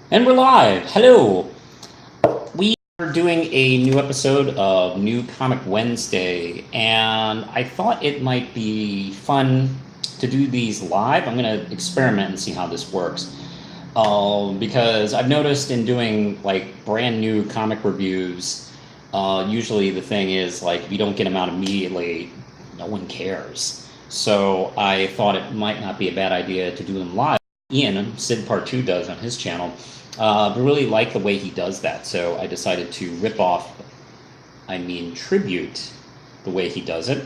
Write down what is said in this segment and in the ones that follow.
And we're live. Hello. We are doing a new episode of New Comic Wednesday, and I thought it might be fun to do these live. I'm going to experiment and see how this works. Because I've noticed in doing like brand new comic reviews, usually the thing is like if you don't get them out immediately, no one cares. So I thought it might not be a bad idea to do them live. Ian, Sid Part 2 does on his channel. But really like the way he does that, so I decided to tribute the way he does it.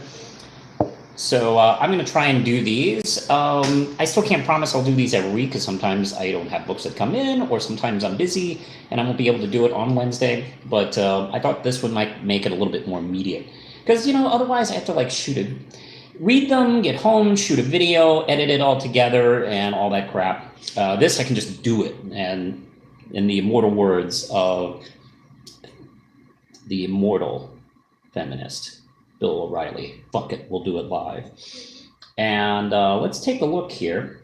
So I'm going to try and do these. I still can't promise I'll do these every week because sometimes I don't have books that come in, or sometimes I'm busy and I won't be able to do it on Wednesday. But I thought this one might make it a little bit more immediate because otherwise I have to like read them, get home, shoot a video, edit it all together, and all that crap. This I can just do it, and in the immortal words of the immortal feminist Bill O'Reilly, fuck it, we'll do it live. And let's take a look here.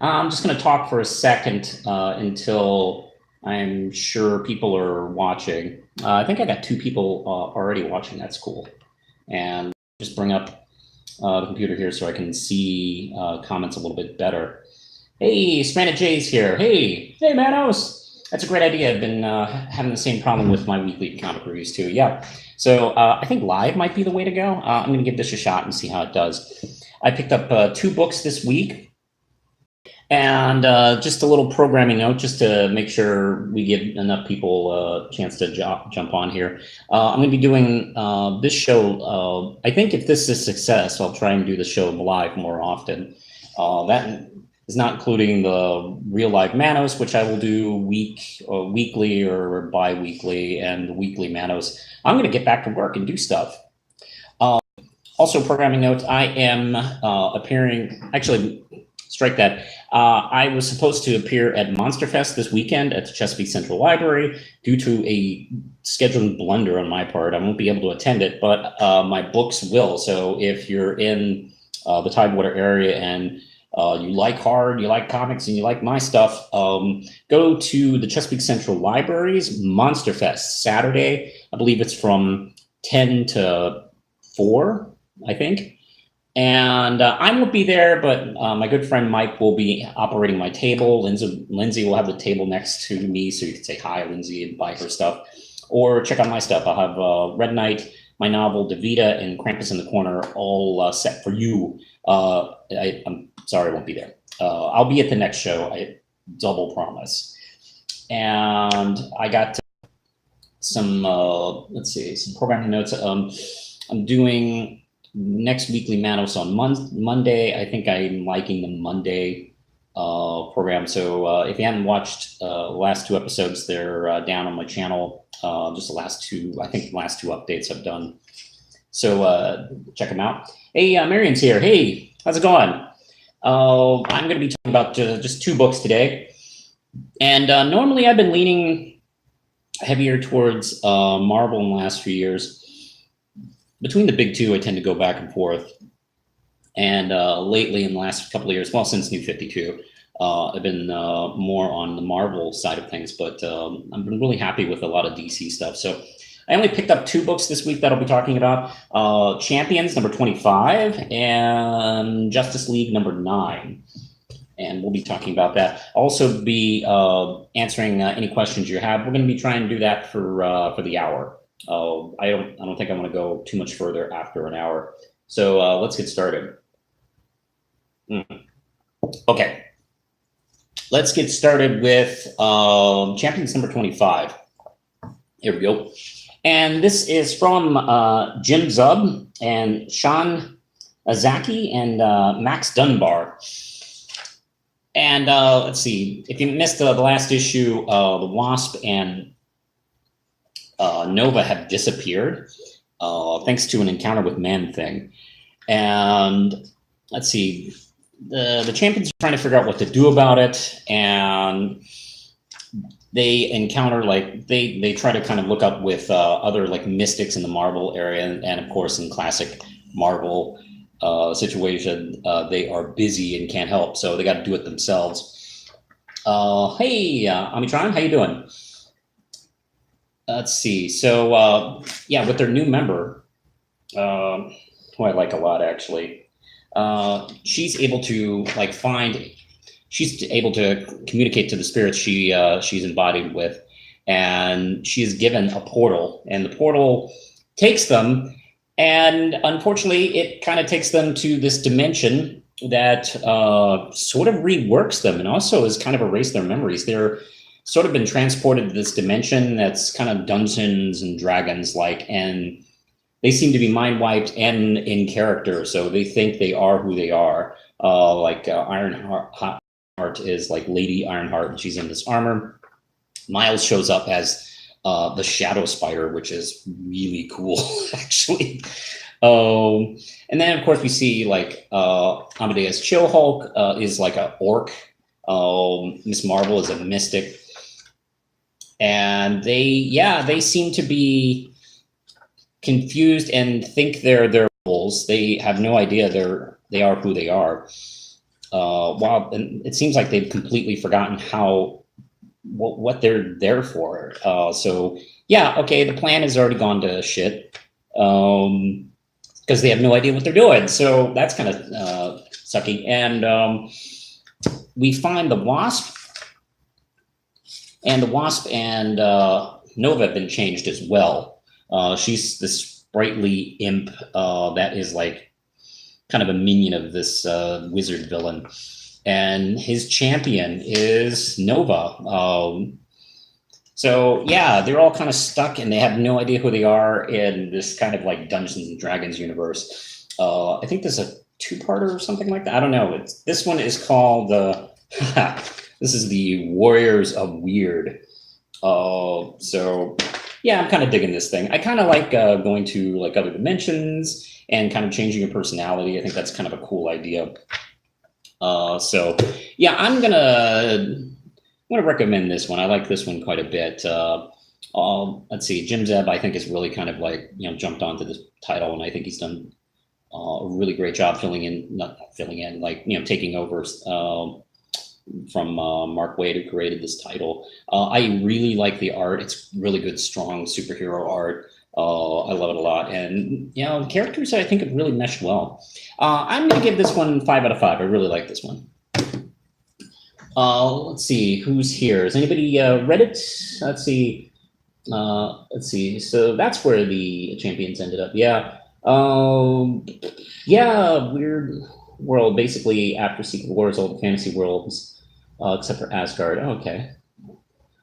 I'm just going to talk for a second until I'm sure people are watching. I think I got 2 people already watching. That's cool. And just bring up the computer here so I can see comments a little bit better. Hey, Stranded J's here. Hey, Manos. That's a great idea. I've been having the same problem with my weekly comic reviews too. Yeah. So I think live might be the way to go. I'm going to give this a shot and see how it does. I picked up 2 books this week. And just a little programming note, just to make sure we give enough people a chance to jump on here. I'm going to be doing this show. I think if this is a success, I'll try and do the show live more often. That is not including the real live Manos, which I will do weekly or bi-weekly, and the weekly Manos. I'm going to get back to work and do stuff. Also, programming notes, I am appearing, actually, strike that. I was supposed to appear at MonsterFest this weekend at the Chesapeake Central Library. Due to a scheduling blunder on my part, I won't be able to attend it, but my books will. So if you're in the Tidewater area and you like horror, you like comics, and you like my stuff, go to the Chesapeake Central Library's MonsterFest Saturday. I believe it's from 10 to 4, I think. And I won't be there, but my good friend Mike will be operating my table. Lindsay will have the table next to me, so you can say hi, Lindsay, and buy her stuff. Or check out my stuff. I'll have Red Knight, my novel, Davida, and Krampus in the Corner all set for you. I'm sorry I won't be there. I'll be at the next show, I double promise. And I got some, let's see, some programming notes. I'm doing next weekly Manos on Monday. I think I'm liking the Monday program. So if you haven't watched the last 2 episodes, they're down on my channel. Just the last 2, I think the last 2 updates I've done. So check them out. Hey, Marion's here. Hey, how's it going? I'm going to be talking about just 2 books today. And normally I've been leaning heavier towards Marvel in the last few years. Between the big 2, I tend to go back and forth. And lately, in the last couple of years, well, since New 52, I've been more on the Marvel side of things. But I've been really happy with a lot of DC stuff. So I only picked up 2 books this week that I'll be talking about. Champions, number 25, and Justice League, number 9. And we'll be talking about that. Also be answering any questions you have. We're going to be trying to do that for the hour. I don't think I want to go too much further after an hour. So let's get started. Okay. Let's get started with Champions number 25. Here we go. And this is from Jim Zub and Sean Azaki and Max Dunbar. And let's see, if you missed the last issue, the Wasp and Nova have disappeared thanks to an encounter with Man-Thing. And let's see, the Champions are trying to figure out what to do about it, and they encounter, like, they try to kind of look up with other, like, mystics in the Marvel area, and of course in classic Marvel situation, they are busy and can't help, so they got to do it themselves. Hey, Amitron, how you doing? Let's see. So, yeah, with their new member, who I like a lot actually, she's able to like find. She's able to communicate to the spirits she's embodied with, and she is given a portal, and the portal takes them, and unfortunately, it kind of takes them to this dimension that sort of reworks them, and also has kind of erased their memories. They're sort of been transported to this dimension that's kind of Dungeons and Dragons like, and they seem to be mind wiped and in character, so they think they are who they are. Ironheart is like Lady Ironheart, and she's in this armor. Miles shows up as the Shadow Spider, which is really cool, actually. And then, of course, we see like Amadeus Chillhulk is like an orc. Miss Marvel is a mystic, and they seem to be confused and think they're wolves. They have no idea they are who they are. Wow, and it seems like they've completely forgotten what they're there for. So yeah, okay, the plan has already gone to shit because they have no idea what they're doing. So that's kind of sucky. And we find the Wasp, and Nova have been changed as well. She's this sprightly imp that is like kind of a minion of this wizard villain, and his champion is Nova. So yeah, they're all kind of stuck, and they have no idea who they are in this kind of like Dungeons and Dragons universe. I think there's a two-parter or something like that. I don't know. This one is called this is the Warriors of Weird. So yeah, I'm kind of digging this thing. I kind of like going to like other dimensions and kind of changing your personality. I think that's kind of a cool idea. So yeah, I'm gonna recommend this one. I like this one quite a bit. Let's see, Jim Zeb, I think is really kind of like jumped onto this title, and I think he's done a really great job not filling in, like taking over from Mark Waid, who created this title. I really like the art. It's really good, strong superhero art. I love it a lot, and the characters I think have really meshed well. I'm gonna give this one 5 out of 5. I really like this one. Let's see who's here. Has anybody read it? Let's see. Let's see. So that's where the champions ended up. Yeah. Yeah. Weird world. Basically, after Secret Wars, all the fantasy worlds, except for Asgard. Okay.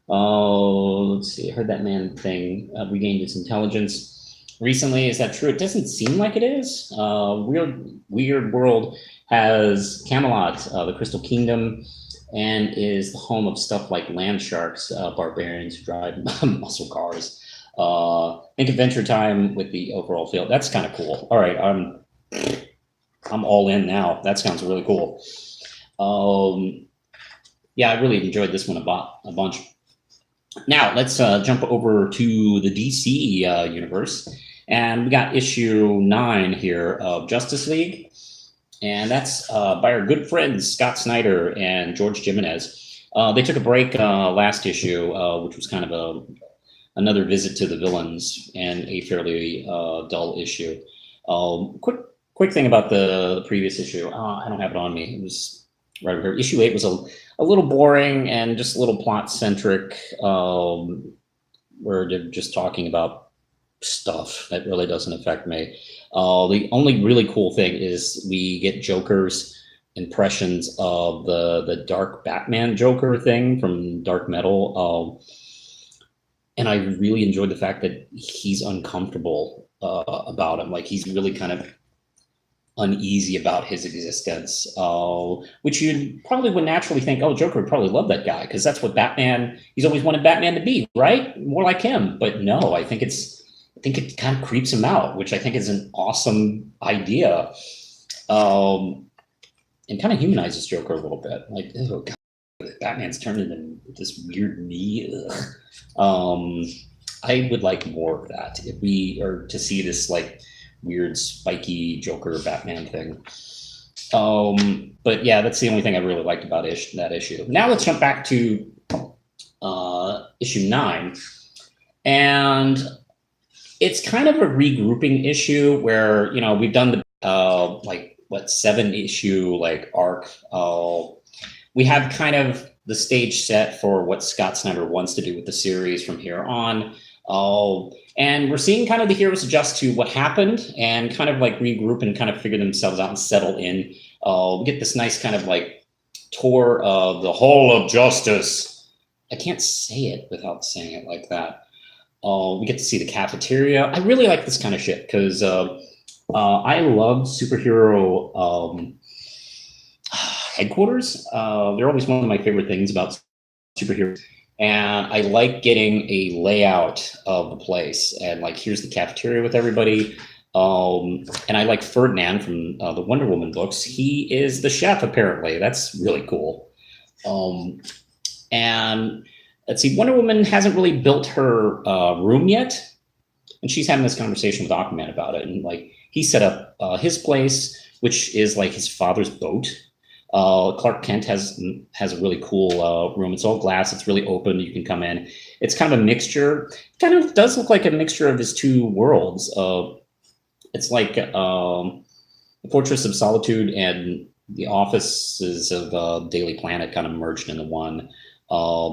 Let's see. I heard that man thing regained its intelligence recently. Is that true? It doesn't seem like it is. Weird World has Camelot, the Crystal Kingdom, and is the home of stuff like land sharks, barbarians who drive muscle cars. Think Adventure Time with the overall feel. That's kind of cool. All right, I'm all in now. That sounds really cool. Yeah, I really enjoyed this one a bunch. Now let's jump over to the DC universe, and we got issue 9 here of Justice League, and that's by our good friends Scott Snyder and George Jimenez. They took a break last issue, which was kind of another visit to the villains and a fairly dull issue. Quick thing about the previous issue. I don't have it on me. It was right over here. Issue 8 was a little boring and just a little plot centric, where they're just talking about stuff that really doesn't affect me. The only really cool thing is we get Joker's impressions of the Dark Batman Joker thing from Dark Metal. And I really enjoyed the fact that he's uncomfortable about him. Like he's really kind of uneasy about his existence, which you probably would naturally think, oh, Joker would probably love that guy because that's what he's always wanted Batman to be, right? More like him. But no, I think it kind of creeps him out, which I think is an awesome idea. And kind of humanizes Joker a little bit. Like, oh God, Batman's turned into this weird me. I would like more of that if we are to see this like weird spiky Joker Batman thing. But yeah, that's the only thing I really liked about that issue. Now let's jump back to issue 9, and it's kind of a regrouping issue where we've done the like what 7-issue like arc. We have kind of the stage set for what Scott Snyder wants to do with the series from here on. And we're seeing kind of the heroes adjust to what happened and kind of like regroup and kind of figure themselves out and settle in. We get this nice kind of like tour of the Hall of Justice. I can't say it without saying it like that. We get to see the cafeteria. I really like this kind of shit because I love superhero headquarters. They're always one of my favorite things about superheroes. And I like getting a layout of the place. And like, here's the cafeteria with everybody. And I like Ferdinand from the Wonder Woman books. He is the chef, apparently. That's really cool. And let's see, Wonder Woman hasn't really built her room yet. And she's having this conversation with Aquaman about it. And like, he set up his place, which is like his father's boat. Clark Kent has a really cool room. It's all glass. It's really open. You can come in. It's kind of a mixture. Kind of does look like a mixture of his two worlds. It's like the Fortress of Solitude and the offices of Daily Planet kind of merged into one.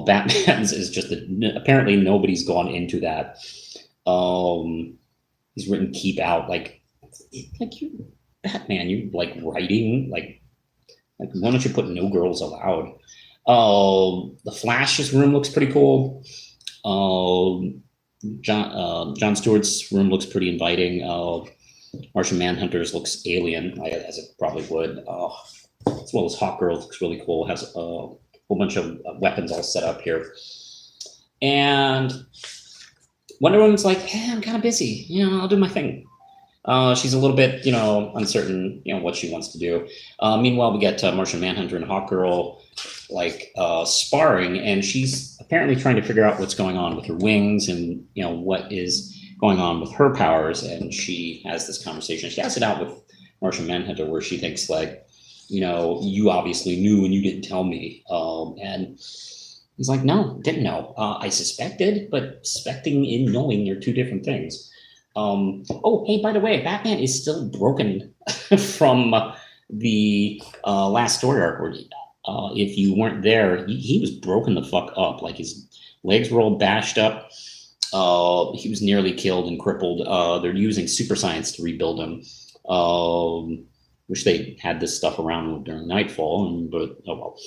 Batman's is just apparently nobody's gone into that. He's written "keep out" like you, Batman. You like writing like why don't you put "no girls allowed"? The Flash's room looks pretty cool. John Stewart's room looks pretty inviting. Martian Manhunter's looks alien, as it probably would. As well as Hawkgirl looks really cool. Has a whole bunch of weapons all set up here. And Wonder Woman's like, hey, I'm kind of busy. I'll do my thing. She's a little bit, uncertain, what she wants to do. Meanwhile, we get Martian Manhunter and Hawkgirl like sparring, and she's apparently trying to figure out what's going on with her wings and what is going on with her powers. And she has this conversation. She has it out with Martian Manhunter, where she thinks like, you obviously knew and you didn't tell me. And he's like, no, didn't know. I suspected, but suspecting and knowing are two different things. Oh, hey, by the way, Batman is still broken from the last story arc. Where, if you weren't there, he was broken the fuck up. Like his legs were all bashed up. He was nearly killed and crippled. They're using super science to rebuild him. Wish they had this stuff around during Nightfall, but oh well.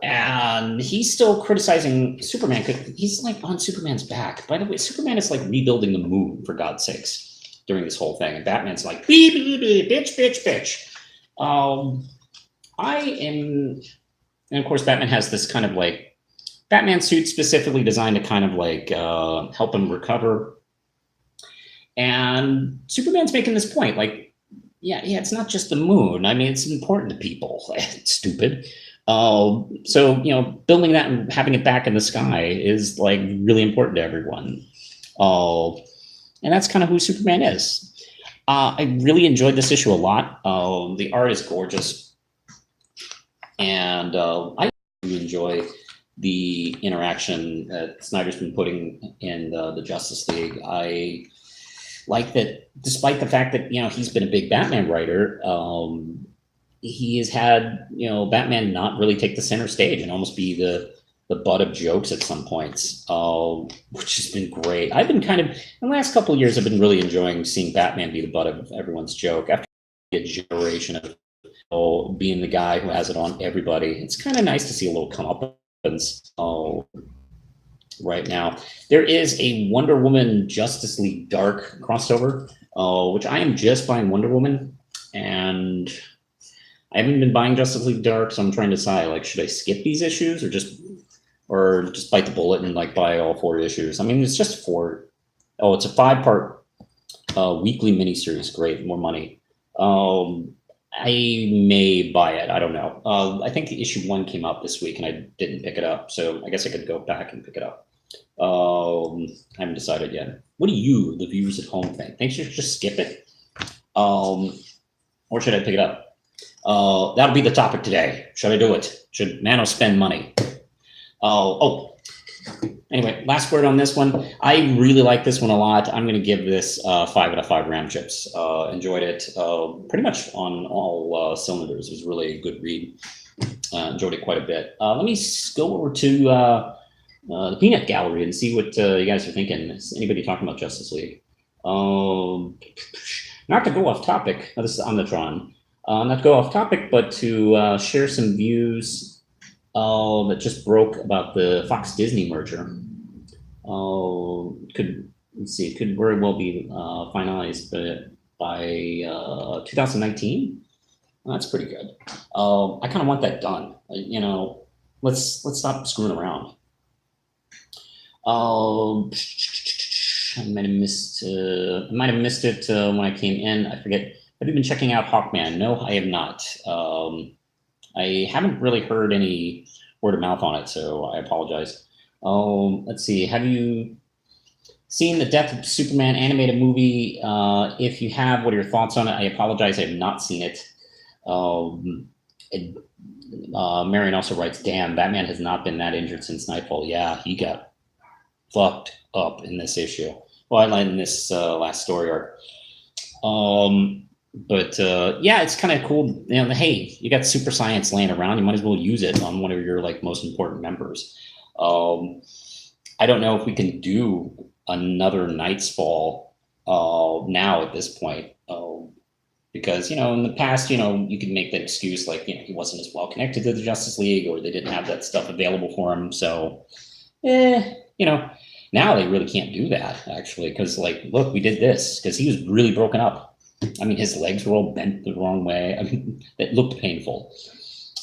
And he's still criticizing Superman because he's like on Superman's back. By the way, Superman is like rebuilding the moon, for God's sakes, during this whole thing. And Batman's like, beep, beep, beep, bitch, bitch, bitch. And of course, Batman has this kind of like Batman suit specifically designed to kind of like help him recover. And Superman's making this point, like, yeah, it's not just the moon. I mean, it's important to people. It's stupid. So building that and having it back in the sky is like really important to everyone. And that's kind of who Superman is. I really enjoyed this issue a lot. The art is gorgeous, and I really enjoy the interaction that Snyder's been putting in the Justice League. I like that, despite the fact that he's been a big Batman writer. He has had, Batman not really take the center stage and almost be the butt of jokes at some points, which has been great. I've been in the last couple of years, I've been really enjoying seeing Batman be the butt of everyone's joke after a generation of being the guy who has it on everybody. It's kind of nice to see a little comeuppance right now. There is a Wonder Woman Justice League Dark crossover, which I am just buying Wonder Woman, and I haven't been buying Justice League Dark, so I'm trying to decide, like, should I skip these issues or just bite the bullet and like buy all 4 issues? I mean, it's just 4. Oh, it's a 5-part weekly miniseries. Great, more money. I may buy it. I don't know. I think issue 1 came out this week and I didn't pick it up, so I guess I could go back and pick it up. I haven't decided yet. What do you, the viewers at home, think? Think you should just skip it, or should I pick it up? That'll be the topic today. Should I do it? Should Manos spend money? Anyway, last word on this one. I really like this one a lot. I'm going to give this 5 out of 5 Ram chips. Enjoyed it pretty much on all cylinders. It was really a good read. Enjoyed it quite a bit. Let me go over to the Peanut Gallery and see what you guys are thinking. Is anybody talking about Justice League? Not to go off topic. This is Omnitron. Not to go off topic, but to share some views that just broke about the Fox Disney merger. Let's see, it could very well be finalized by 2019. Well, that's pretty good. I kind of want that done. You know, let's stop screwing around. I might have missed it when I came in. I forget. Have you been checking out Hawkman? No, I have not. I haven't really heard any word of mouth on it, so I apologize. Let's see. Have you seen the Death of Superman animated movie? If you have, what are your thoughts on it? I apologize. I have not seen it. Marion also writes, damn, Batman has not been that injured since Nightfall. Yeah, he got fucked up in this issue. Well, in this last story arc. But yeah, it's kind of cool. You know, hey, you got super science laying around. You might as well use it on one of your like most important members. I don't know if we can do another Night's Fall now at this point. Because, you know, in the past, you know, you could make that excuse like, you know, he wasn't as well connected to the Justice League or they didn't have that stuff available for him. So, you know, now they really can't do that, actually, because, like, look, we did this because he was really broken up. I mean, his legs were all bent the wrong way. I mean, it looked painful.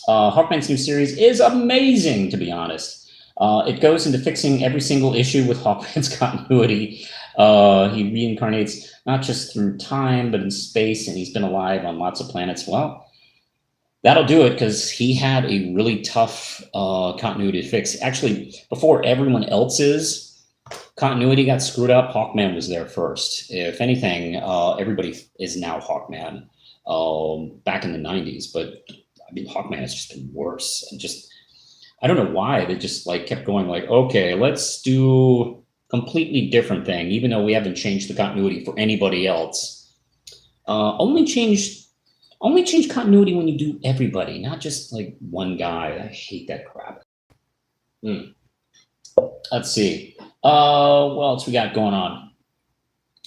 Hawkman's new series is amazing, to be honest. It goes into fixing every single issue with Hawkman's continuity. He reincarnates not just through time, but in space, and he's been alive on lots of planets. Well, that'll do it because he had a really tough continuity to fix. Actually, before everyone else's continuity got screwed up, Hawkman was there first. If anything, everybody is now Hawkman back in the 90s. But I mean, Hawkman has just been worse. And just, I don't know why they just like kept going like, okay, let's do completely different thing, even though we haven't changed the continuity for anybody else. Only change continuity when you do everybody, not just like one guy. I hate that crap. Let's see. What else we got going on?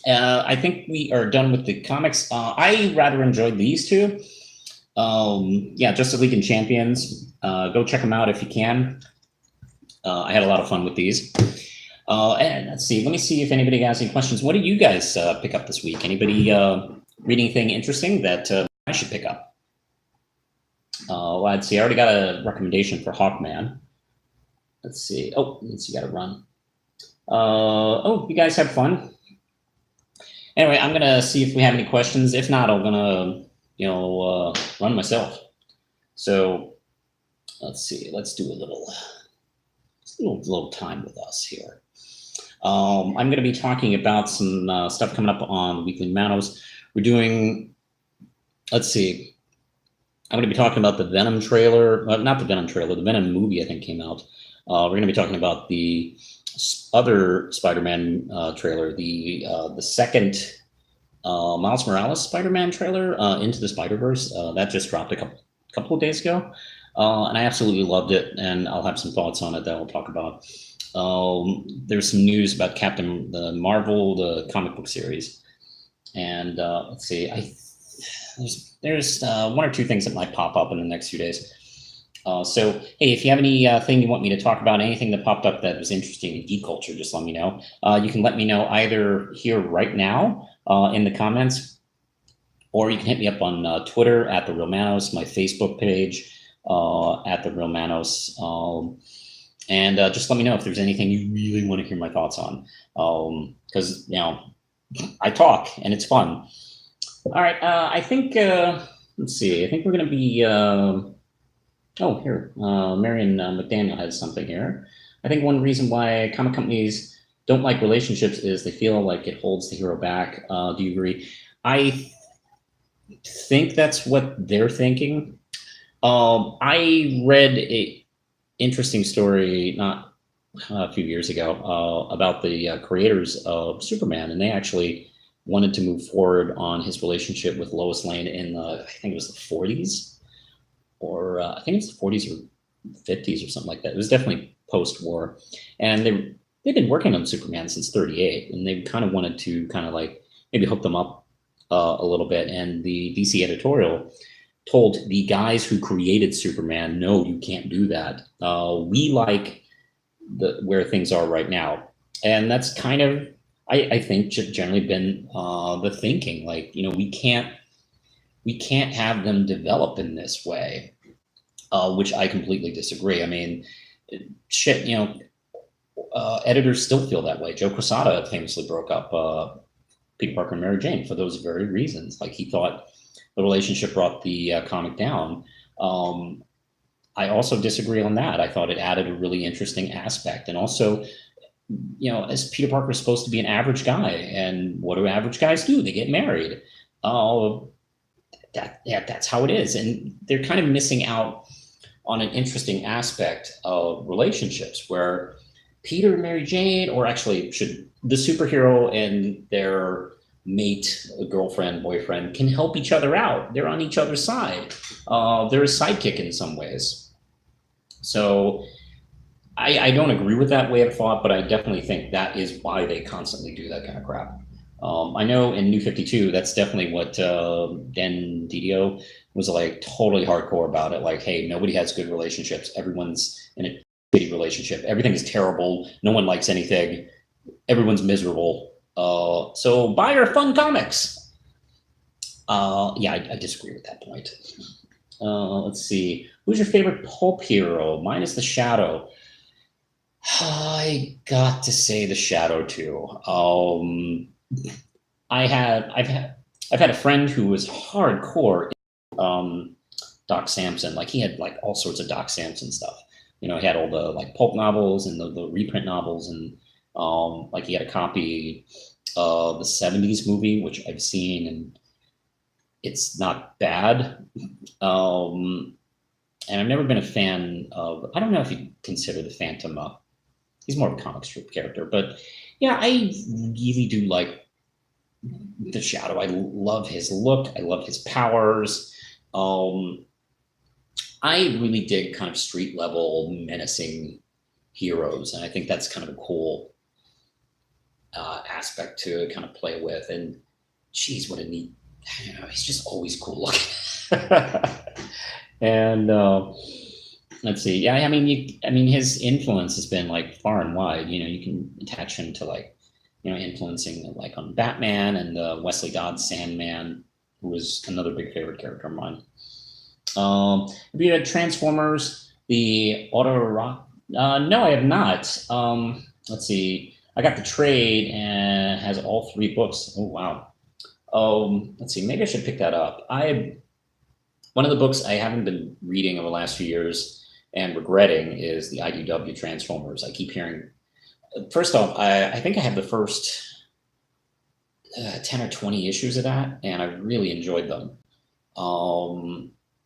I think we are done with the comics. I rather enjoyed these two. Yeah, Justice League and Champions. Go check them out if you can. I had a lot of fun with these. And let's see. Let me see if anybody has any questions. What did you guys pick up this week? Anybody read anything interesting that I should pick up? Well, let's see. I already got a recommendation for Hawkman. Let's see. Oh, let's see. Got to run. Oh, you guys have fun. Anyway, I'm gonna see if we have any questions. If not, I'm gonna, you know, run myself. So let's see. Let's do a little time with us here. I'm going to be talking about some stuff coming up on Weekly Manos. We're doing, let's see, I'm going to be talking about the Venom trailer, not the Venom trailer, the Venom movie I think came out. We're going to be talking about the other Spider-Man trailer, the second Miles Morales Spider-Man trailer, Into the Spider-Verse. That just dropped a couple of days ago. And I absolutely loved it, and I'll have some thoughts on it that we'll talk about. There's some news about the Marvel, the comic book series. And let's see, there's one or two things that might pop up in the next few days. So, hey, if you have anything you want me to talk about, anything that popped up that was interesting in geek culture, just let me know. You can let me know either here right now in the comments, or you can hit me up on Twitter at The Real Manos, my Facebook page at The Real Manos. And just let me know if there's anything you really want to hear my thoughts on. Because, you know, I talk and it's fun. All right, I think, let's see, I think we're going to be, oh, here, Marion McDaniel has something here. I think one reason why comic companies don't like relationships is they feel like it holds the hero back. Do you agree? think that's what they're thinking. I read a interesting story not a few years ago about the creators of Superman, and they actually wanted to move forward on his relationship with Lois Lane in the, I think it was the 40s, or I think it's the 40s or 50s or something like that. It was definitely post-war, and they've been working on Superman since '38, and they kind of wanted to kind of like maybe hook them up a little bit. And the DC editorial told the guys who created Superman, no, you can't do that. We like the where things are right now, and that's kind of I think generally been the thinking. Like, you know, we can't have them develop in this way, which I completely disagree. I mean, shit, you know, editors still feel that way. Joe Quesada famously broke up Peter Parker and Mary Jane for those very reasons. Like, he thought the relationship brought the comic down. I also disagree on that. I thought it added a really interesting aspect. And also, you know, as Peter Parker is supposed to be an average guy, and what do average guys do? They get married. That's how it is. And they're kind of missing out on an interesting aspect of relationships where Peter and Mary Jane, or actually should the superhero and their mate, girlfriend, boyfriend, can help each other out. They're on each other's side. They're a sidekick in some ways. So I don't agree with that way of thought, but I definitely think that is why they constantly do that kind of crap. I know in New 52, that's definitely what Dan Didio was like totally hardcore about it. Like, hey, nobody has good relationships. Everyone's in a shitty relationship. Everything is terrible. No one likes anything. Everyone's miserable. So buy our fun comics. Yeah, I disagree with that point. Let's see. Who's your favorite pulp hero? Mine is the Shadow. I got to say the Shadow too. I've had a friend who was hardcore Doc Samson. Like, he had like all sorts of Doc Samson stuff. You know, he had all the like pulp novels and the reprint novels, and like he had a copy of the '70s movie, which I've seen, and it's not bad. And I've never been a fan of. I don't know if you consider the Phantom. He's more of a comic strip character, but yeah, I really do like the Shadow. I love his look. I love his powers. I really dig kind of street level menacing heroes, and I think that's kind of a cool aspect to kind of play with. And geez, what a neat! You know, he's just always cool looking. And let's see. Yeah, I mean, his influence has been like far and wide. You know, you can attach him to like, you know, influencing like on Batman and Wesley Dodds Sandman, who was another big favorite character of mine. Have you had Transformers, the Auto Rock? No, I have not. Let's see. I got the trade and it has all 3 books. Oh wow. Let's see. Maybe I should pick that up. One of the books I haven't been reading over the last few years and regretting is the IDW Transformers. I keep hearing. First off, I think I have the first 10 or 20 issues of that, and I really enjoyed them.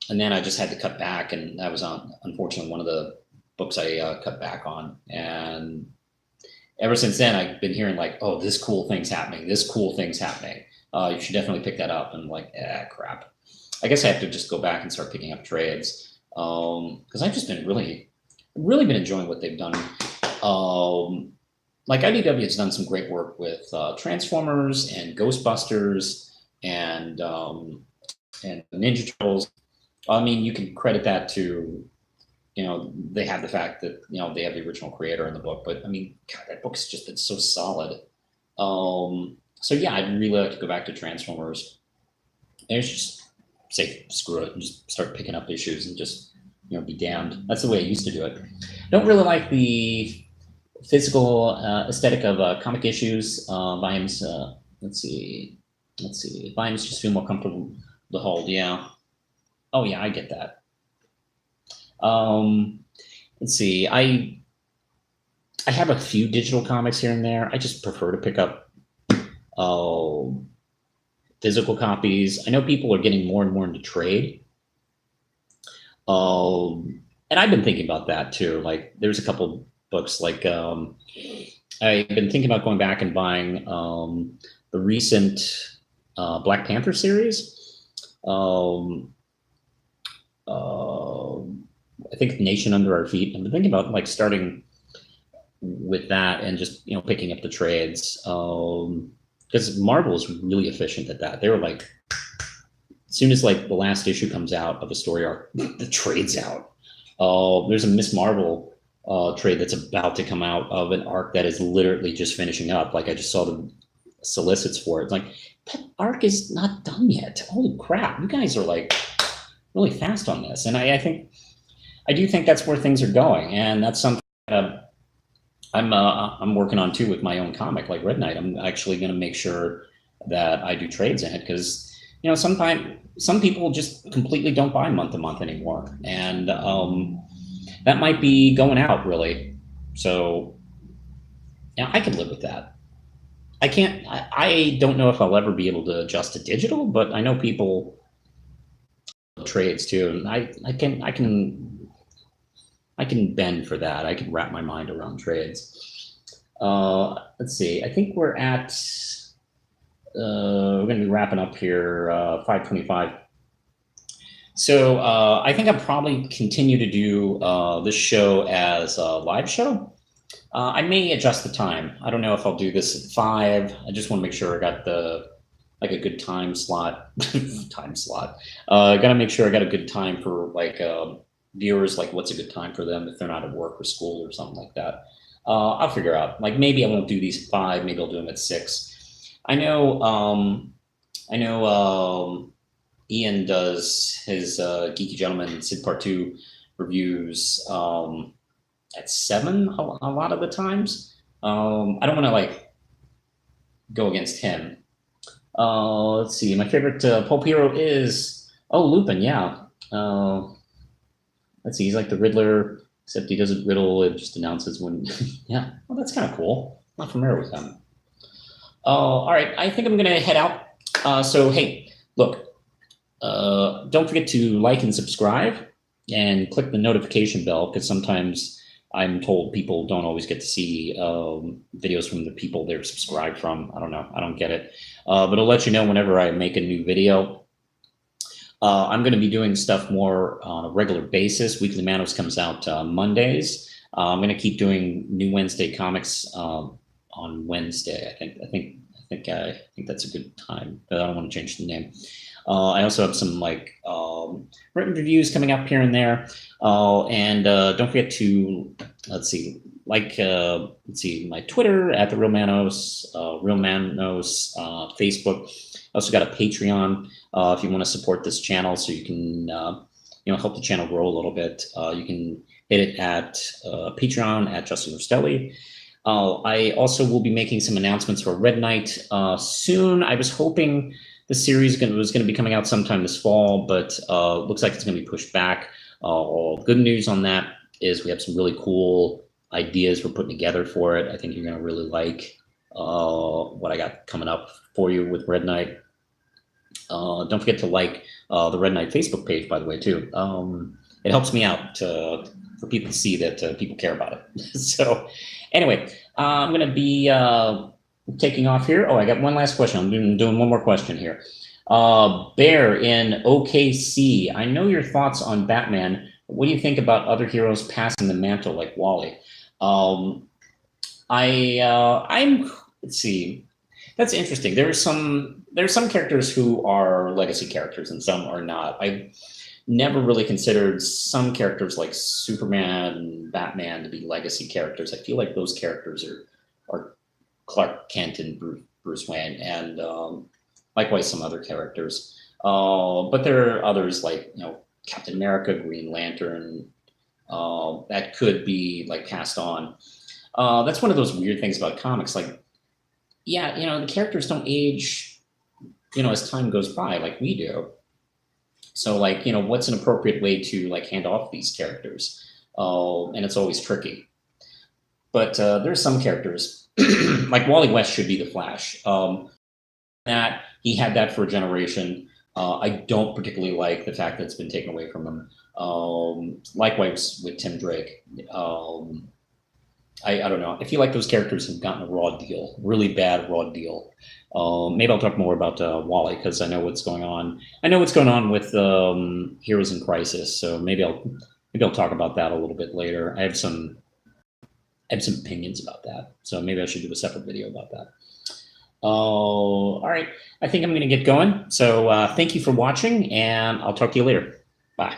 And then I just had to cut back, and that was unfortunately one of the books I cut back on. And ever since then, I've been hearing like, oh, this cool thing's happening. This cool thing's happening. You should definitely pick that up. And I'm like, crap. I guess I have to just go back and start picking up trades, because I've just been really been enjoying what they've done. Like IDW has done some great work with Transformers and Ghostbusters and Ninja Turtles. I mean, you can credit that to, you know, they have the fact that, you know, they have the original creator in the book. But I mean, God, that book's just been so solid. So yeah, I'd really like to go back to Transformers. And it's just say screw it and just start picking up issues and just, you know, be damned. That's the way I used to do it. Don't really like the physical aesthetic of comic issues. Volumes. Let's see. Volumes just feel more comfortable to hold. Yeah. Oh yeah, I get that. Let's see. I have a few digital comics here and there. I just prefer to pick up the physical copies. I know people are getting more and more into trade. And I've been thinking about that too. Like, there's a couple books like I've been thinking about going back and buying the recent Black Panther series. I think Nation Under Our Feet. I've been thinking about like starting with that and just picking up the trades because Marvel is really efficient at that. They were like, as soon as like the last issue comes out of a story arc, the trade's out. There's a Miss Marvel trade that's about to come out of an arc that is literally just finishing up. Like I just saw the solicits for it. It's like, that arc is not done yet. Holy crap! You guys are like really fast on this, and I do think that's where things are going, and that's something that I'm working on too with my own comic, like Red Knight. I'm actually going to make sure that I do trades in it because sometimes some people just completely don't buy month to month anymore, and that might be going out really. So yeah, I can live with that. I can't. I don't know if I'll ever be able to adjust to digital, but I know people trades too, and I can bend for that. I can wrap my mind around trades. Let's see. I think we're going to be wrapping up here, 5:25. So I think I'll probably continue to do this show as a live show. I may adjust the time. I don't know if I'll do this at 5. I just want to make sure I got a good time slot. Got to make sure I got a good time for viewers, like what's a good time for them if they're not at work or school or something like that. I'll figure out. Like maybe I won't do these at 5. Maybe I'll do them at 6. I know. Ian does his Geeky Gentleman Sid Part 2 reviews at 7 a lot of the times. I don't want to like go against him. Let's see. My favorite pulp hero is Lupin. Yeah. Let's see. He's like the Riddler, except he doesn't riddle. It just announces when. Yeah. Well, that's kind of cool. Not familiar with him. All right. I think I'm gonna head out. So hey, look. Don't forget to like and subscribe and click the notification bell because sometimes I'm told people don't always get to see videos from the people they're subscribed from. I don't know. I don't get it. But it'll let you know whenever I make a new video. I'm going to be doing stuff more on a regular basis. Weekly Manos comes out Mondays. I'm going to keep doing New Wednesday Comics on Wednesday. I think that's a good time, but I don't want to change the name. I also have some written reviews coming up here and there. And don't forget to, my Twitter at the Real Manos, Facebook. I also got a Patreon if you want to support this channel so you can, help the channel grow a little bit. You can hit it at Patreon at Justin Rostelli. I also will be making some announcements for Red Knight soon. I was hoping the series was going to be coming out sometime this fall, but looks like it's going to be pushed back. Good news on that is we have some really cool ideas we're putting together for it. I think you're going to really like what I got coming up for you with Red Knight. Don't forget to like the Red Knight Facebook page, by the way, too. It helps me out for people to see that people care about it. So anyway, I'm going to be taking off here. I got one last question. I'm doing one more question here. Bear in OKC. I know your thoughts on Batman. What do you think about other heroes passing the mantle like Wally? Let's see. That's interesting. There's some characters who are legacy characters and some are not. I never really considered some characters like Superman and Batman to be legacy characters. I feel like those characters are Clark Kent and Bruce Wayne, and likewise some other characters. But there are others like Captain America, Green Lantern, that could be passed on. That's one of those weird things about comics. The characters don't age, as time goes by like we do. So what's an appropriate way to hand off these characters? And it's always tricky. But there's some characters like Wally West should be the Flash. that. He had that for a generation. I don't particularly like the fact that it's been taken away from him. Likewise with Tim Drake. I don't know. I feel like those characters have gotten a raw deal, really bad raw deal. Maybe I'll talk more about Wally because I know what's going on. I know what's going on with Heroes in Crisis, so maybe I'll talk about that a little bit later. I have some opinions about that, so maybe I should do a separate video about that. All right. I think I'm going to get going. So thank you for watching, and I'll talk to you later. Bye.